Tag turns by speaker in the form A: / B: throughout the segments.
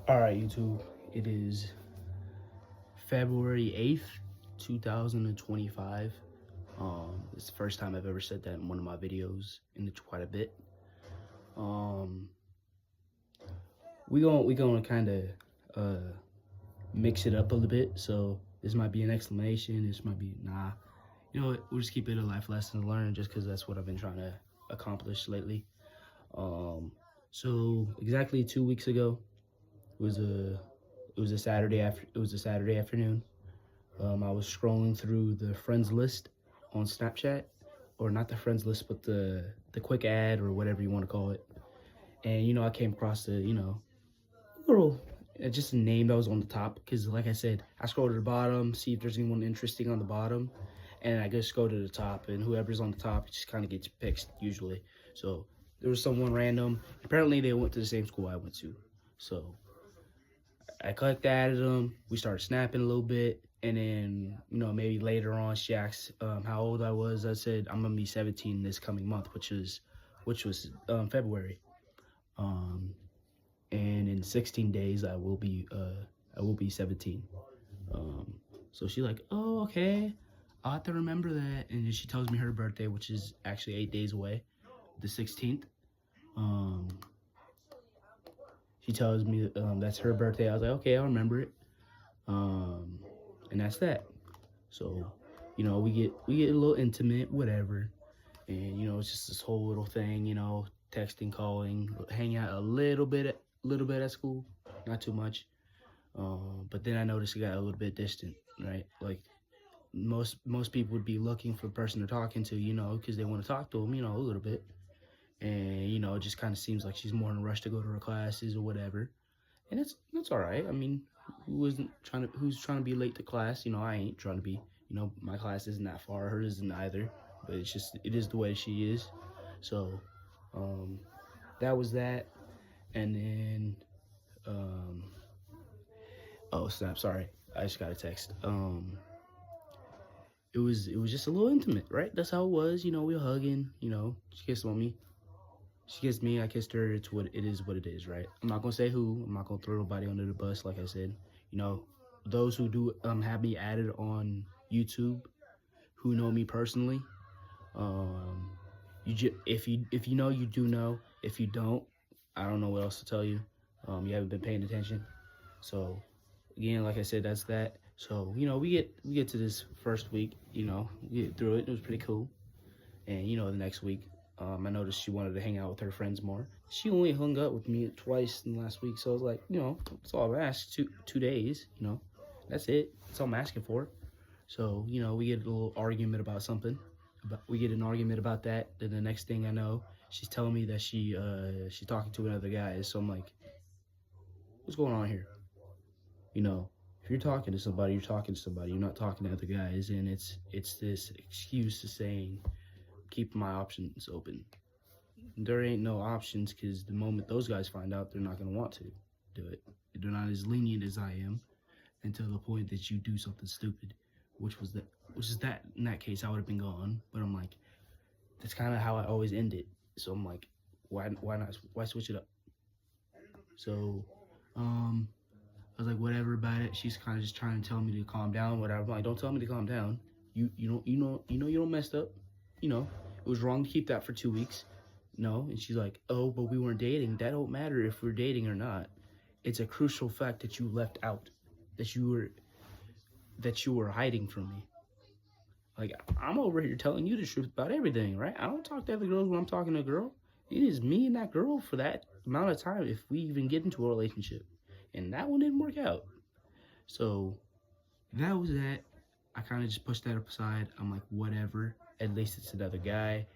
A: All right, YouTube. It is February 8th, 2025. It's the first time I've ever said that in one of my videos, and it's quite a bit. Um, we gonna kind of mix it up a little bit. So this might be an explanation. This might be nah. You know what? We'll just keep it a life lesson to learn, just because that's what I've been trying to accomplish lately. So exactly 2 weeks ago, it was a Saturday afternoon. I was scrolling through the friends list on Snapchat, or not the friends list, but the quick ad or whatever you want to call it. And I came across the little just a name that was on the top, because like I said, I scroll to the bottom, see if there's anyone interesting on the bottom, and I just go to the top, and whoever's on the top just kind of gets picked usually. So there was someone random. Apparently they went to the same school I went to, so I clicked, added them. We started snapping a little bit, and then maybe later on she asked how old I was. I said I'm gonna be 17 this coming month, which was February. And in 16 days I will be 17. So she's like, oh, okay, I'll have to remember that. And then she tells me her birthday, which is actually 8 days away, the 16th. She tells me that's her birthday. I was like, okay, I'll remember it. And that's that. So, we get a little intimate, whatever. And it's just this whole little thing, texting, calling, hang out a little bit at school, not too much. But then I noticed it got a little bit distant, right? Like most people would be looking for the person they're talking to, because they want to talk to them, a little bit. And it just kind of seems like she's more in a rush to go to her classes or whatever. And that's all right. I mean, who's trying to be late to class? I ain't trying to be. My class isn't that far, hers isn't either. But it is the way she is. So, that was that. And then, oh snap! Sorry, I just got a text. It was just a little intimate, right? That's how it was. We were hugging. She kissed on me. She kissed me, I kissed her. It's what it is, right? I'm not gonna say who. I'm not gonna throw nobody under the bus, like I said. Those who do have me added on YouTube, who know me personally, if you know, you do know. If you don't, I don't know what else to tell you. You haven't been paying attention. So again, like I said, that's that. So we get to this first week. We get through it. It was pretty cool. And the next week, I noticed she wanted to hang out with her friends more. She only hung up with me twice in the last week, so I was like, that's all I've asked. Two days, that's it. That's all I'm asking for. So we get a little argument about something. We get an argument about that. Then the next thing I know, she's telling me that she's talking to another guy. So I'm like, what's going on here? If you're talking to somebody, you're talking to somebody. You're not talking to other guys, and it's this excuse to saying, keep my options open. There ain't no options, because the moment those guys find out, they're not going to want to do it. They're not as lenient as I am, until the point that you do something stupid, which is that in that case I would have been gone. But I'm like, that's kind of how I always end it. So I'm like, why switch it up? So I was like, whatever about it. She's kind of just trying to tell me to calm down, whatever. I'm like, don't tell me to calm down. You don't messed up. It was wrong to keep that for 2 weeks. No. And she's like, oh, but we weren't dating. That don't matter if we're dating or not. It's a crucial fact that you left out, that you were hiding from me. Like, I'm over here telling you the truth about everything, right? I don't talk to other girls when I'm talking to a girl. It is me and that girl for that amount of time, if we even get into a relationship. And that one didn't work out. So that was that. I kind of just pushed that aside. I'm like, whatever. At least it's another guy.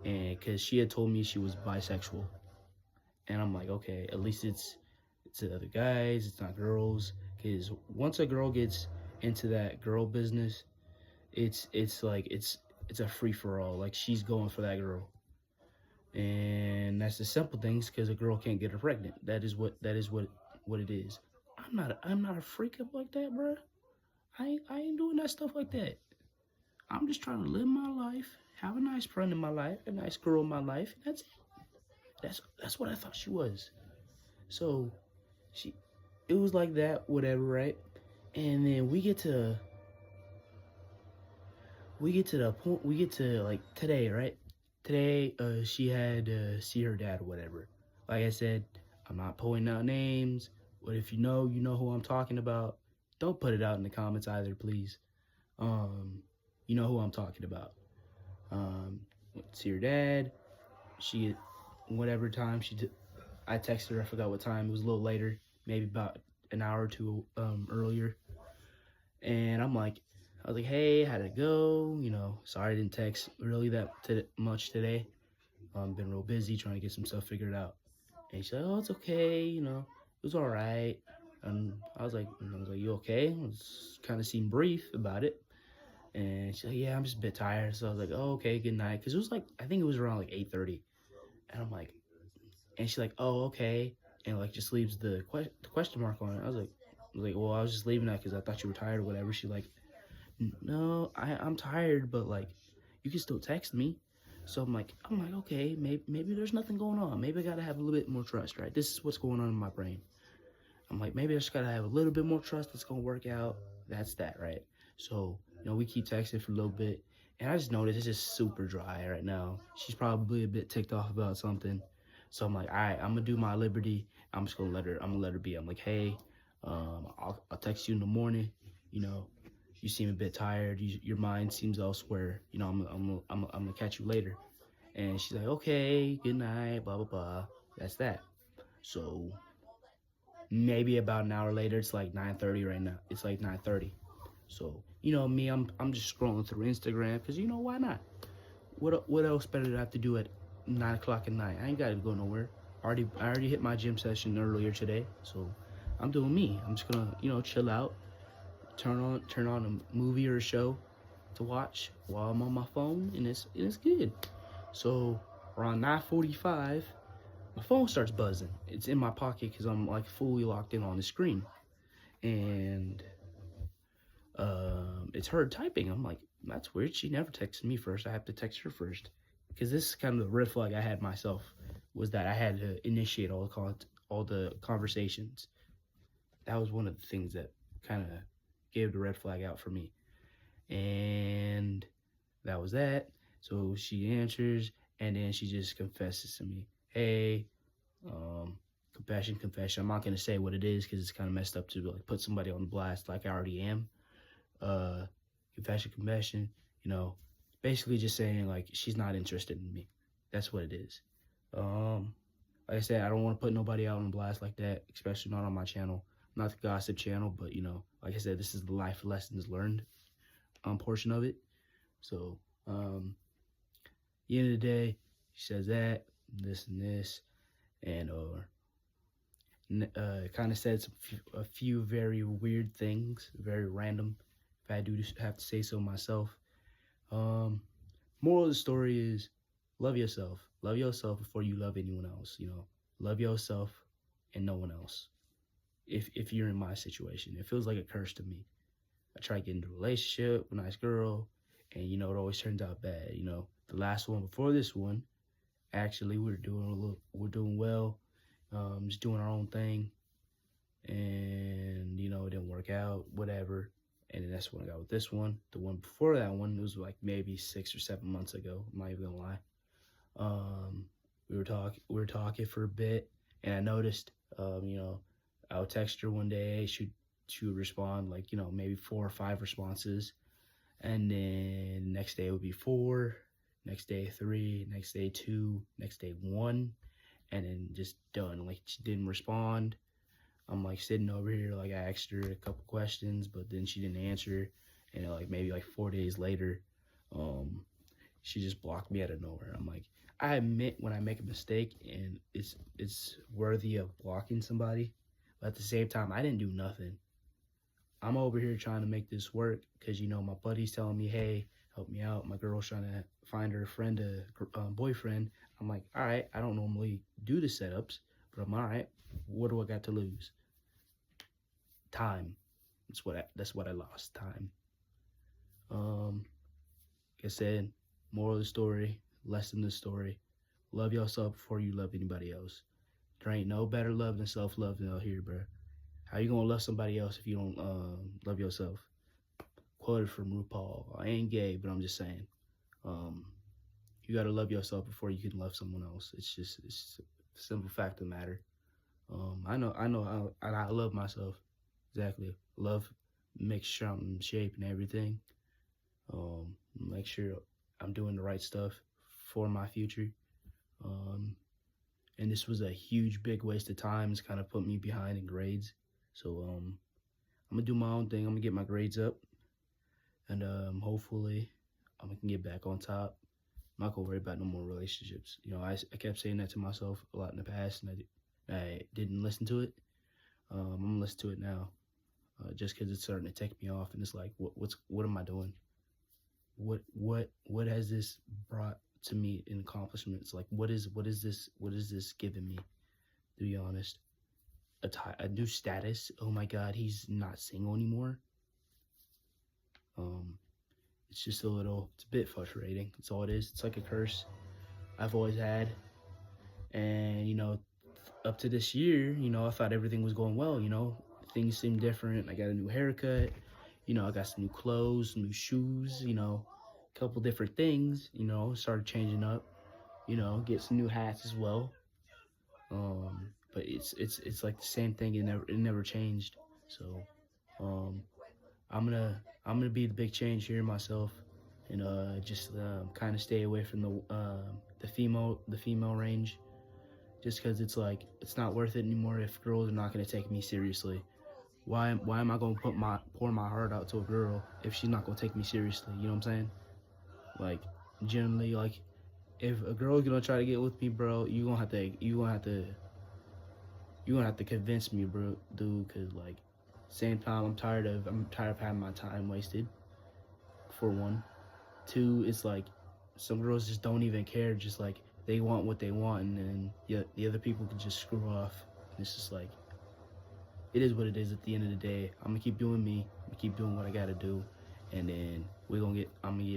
A: And because she had told me she was bisexual. And I'm like, okay, at least it's other guys, it's not girls. Because once a girl gets into that girl business, it's a free-for-all. Like, she's going for that girl. And that's the simple things, because a girl can't get her pregnant. That is what it is. I'm not a freak up like that, bro. I ain't doing that stuff like that. I'm just trying to live my life, have a nice friend in my life, a nice girl in my life. That's it. That's what I thought she was. So it was like that, whatever, right? And then we get to the point, we get to like today, right? Today, she had to see her dad or whatever. Like I said, I'm not pointing out names, but if you know who I'm talking about. Don't put it out in the comments either, please. Um, you know who I'm talking about. Um, see her dad. She, whatever time I texted her. I forgot what time. It was a little later, maybe about an hour or two earlier. And I was like, hey, how'd it go? Sorry I didn't text really that much today. Been real busy trying to get some stuff figured out. And she's like, oh, it's okay. It was all right. And I was like, you okay? It was kind of seemed brief about it. And she's like, yeah, I'm just a bit tired. So I was like, oh, okay, good night. Because it was like, I think it was around like 8:30. And I'm like, and she's like, oh, okay. And like just leaves the question mark on it. I was like, well, I was just leaving that because I thought you were tired or whatever. She's like, no, I'm tired, but like, you can still text me. So I'm like, okay, maybe there's nothing going on. Maybe I gotta have a little bit more trust, right? This is what's going on in my brain. I'm like, maybe I just gotta have a little bit more trust. It's gonna work out. That's that, right? So, we keep texting for a little bit, and I just noticed it's just super dry right now. She's probably a bit ticked off about something. So I'm like, all right, I'm gonna do my liberty. I'm gonna let her be. I'm like, hey, I'll text you in the morning. You know, you seem a bit tired. Your mind seems elsewhere. I'm gonna catch you later. And she's like, okay, good night, blah blah blah. That's that. So maybe about an hour later, it's like 9:30 right now. It's like 9:30. So me, I'm just scrolling through Instagram because why not? What else better to have to do at 9 o'clock at night? I ain't gotta go nowhere. I already hit my gym session earlier today, so I'm doing me. I'm just gonna chill out, turn on a movie or a show to watch while I'm on my phone, and it's good. So around 9:45, my phone starts buzzing. It's in my pocket because I'm like fully locked in on the screen, and it's her typing. I'm like, that's weird. She never texted me first. I have to text her first, because this is kind of the red flag I had myself, was that I had to initiate all the conversations. That was one of the things that kind of gave the red flag out for me, and that was that. So she answers, and then she just confesses to me, hey, confession. I'm not gonna say what it is because it's kind of messed up to like put somebody on blast like I already am. uh confession, basically just saying like she's not interested in me. That's what it is. Like I said, I don't want to put nobody out on blast like that, especially not on my channel. Not the gossip channel, but like I said, this is the life lessons learned portion of it. So the end of the day, she says that, this and this, and kind of said a few very weird things, very random, if I do have to say so myself. Moral of the story is, love yourself. Love yourself before you love anyone else. Love yourself and no one else. If you're in my situation, it feels like a curse to me. I try to get into a relationship with a nice girl, and it always turns out bad. The last one before this one, actually, we're doing well, just doing our own thing, and it didn't work out, whatever. And then that's when I got with this one. The one before that one, it was like maybe 6 or 7 months ago. I'm not even gonna lie. We were talking for a bit, and I noticed, I would text her one day. She would respond like maybe 4 or 5 responses, and then next day it would be 4, next day 3, next day 2, next day 1, and then just done. Like, she didn't respond. I'm like sitting over here, like I asked her a couple questions, but then she didn't answer. And like maybe like 4 days later, she just blocked me out of nowhere. I'm like, I admit when I make a mistake and it's worthy of blocking somebody, but at the same time, I didn't do nothing. I'm over here trying to make this work because my buddy's telling me, hey, help me out. My girl's trying to find her friend a boyfriend. I'm like, all right, I don't normally do the setups, but I'm all right. What do I got to lose? Time. That's what I lost. Time. Like I said, moral of the story, lesson of the story: love yourself before you love anybody else. There ain't no better love than self-love out here, bro. How you gonna love somebody else if you don't love yourself? Quoted from RuPaul. I ain't gay, but I'm just saying. Um, you gotta love yourself before you can love someone else. It's a simple fact of the matter. I love myself. Exactly. Love makes sure I'm in shape and everything. Make sure I'm doing the right stuff for my future. Um, and this was a huge, big waste of time. It's kind of put me behind in grades. So I'm gonna do my own thing. I'm gonna get my grades up, and hopefully I'm gonna get back on top. I'm not gonna worry about no more relationships. You know, I kept saying that to myself a lot in the past, and I didn't listen to it. I'm gonna listen to it now, just because it's starting to take me off, and it's like, what am I doing? What has this brought to me in accomplishments? Like, what is this giving me? To be honest, a new status. Oh my God, he's not single anymore. Um, it's just it's a bit frustrating. That's all it is. It's like a curse I've always had, and up to this year, I thought everything was going well. Things seemed different. I got a new haircut. I got some new clothes, some new shoes. A couple different things. Started changing up. Get some new hats as well. But it's like the same thing. It never changed. So, um, I'm gonna be the big change here myself, and just kind of stay away from the female range, just because it's like it's not worth it anymore if girls are not gonna take me seriously. Why am I gonna pour my heart out to a girl if she's not gonna take me seriously? You know what I'm saying? Like, generally, like, if a girl's gonna try to get with me, bro, you gonna have to convince me, bro, dude. Cause like, same time, I'm tired of having my time wasted. For one, two, it's like some girls just don't even care. Just like they want what they want, and then the other people can just screw off. And it's just like, it is what it is. At the end of the day, I'm gonna keep doing me. I'm gonna keep doing what I gotta do, and then I'm gonna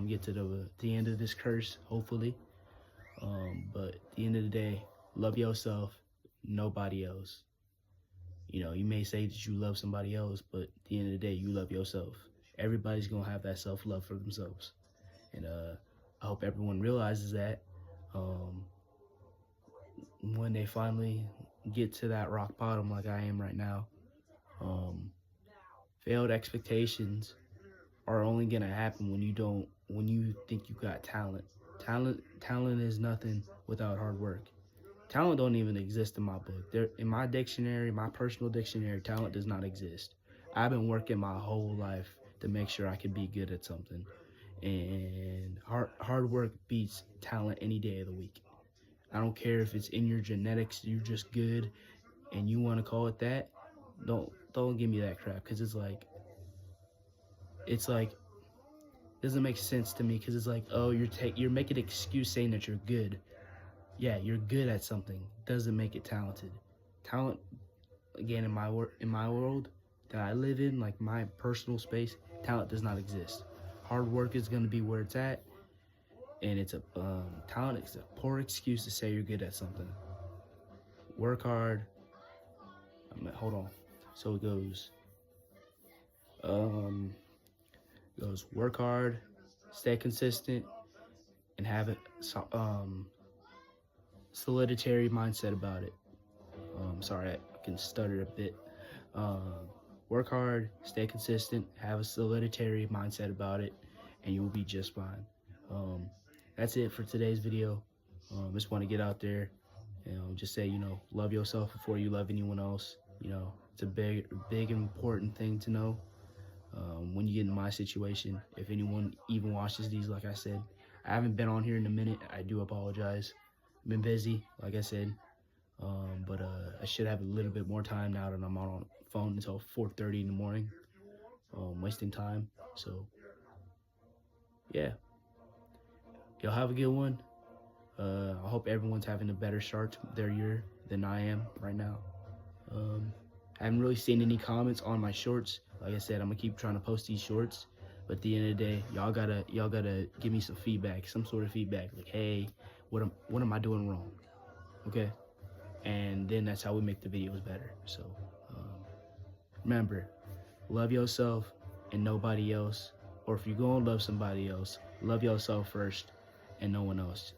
A: get to the end of this curse, hopefully. But at the end of the day, love yourself, nobody else. You may say that you love somebody else, but at the end of the day, you love yourself. Everybody's gonna have that self-love for themselves, and I hope everyone realizes that when they finally get to that rock bottom, like I am right now. Um, Failed expectations are only gonna happen when you think you got talent. Talent is nothing without hard work. Talent don't even exist in my book. In my dictionary, my personal dictionary, talent does not exist. I've been working my whole life to make sure I can be good at something, and hard work beats talent any day of the week. I don't care if it's in your genetics, you're just good, and you want to call it that. Don't give me that crap, because it's like doesn't make sense to me, because it's like, oh, you're making an excuse saying that you're good. Yeah, you're good at something doesn't make it talented. Talent, again, in my world that I live in, like my personal space, talent does not exist. Hard work is going to be where it's at, and talent is a poor excuse to say you're good at something. Work hard. Hold on. So it goes work hard, stay consistent, and have a solitary mindset about it. Sorry, I can stutter a bit. Um, Work hard, stay consistent, have a solitary mindset about it, and you will be just fine. That's it for today's video. Just want to get out there and just say, love yourself before you love anyone else. It's a big and important thing to know. When you get in my situation, if anyone even watches these, like I said, I haven't been on here in a minute. I do apologize. I've been busy, like I said. But I should have a little bit more time now that I'm on the phone until 4:30 in the morning, wasting time. So, yeah, y'all have a good one. I hope everyone's having a better start to their year than I am right now. I haven't really seen any comments on my shorts. Like I said, I'm gonna keep trying to post these shorts. But at the end of the day, y'all gotta give me some feedback, some sort of feedback. Like, hey, what am I doing wrong? Okay. And then that's how we make the videos better. So Remember, love yourself and nobody else. Or if you're going to love somebody else, love yourself first and no one else.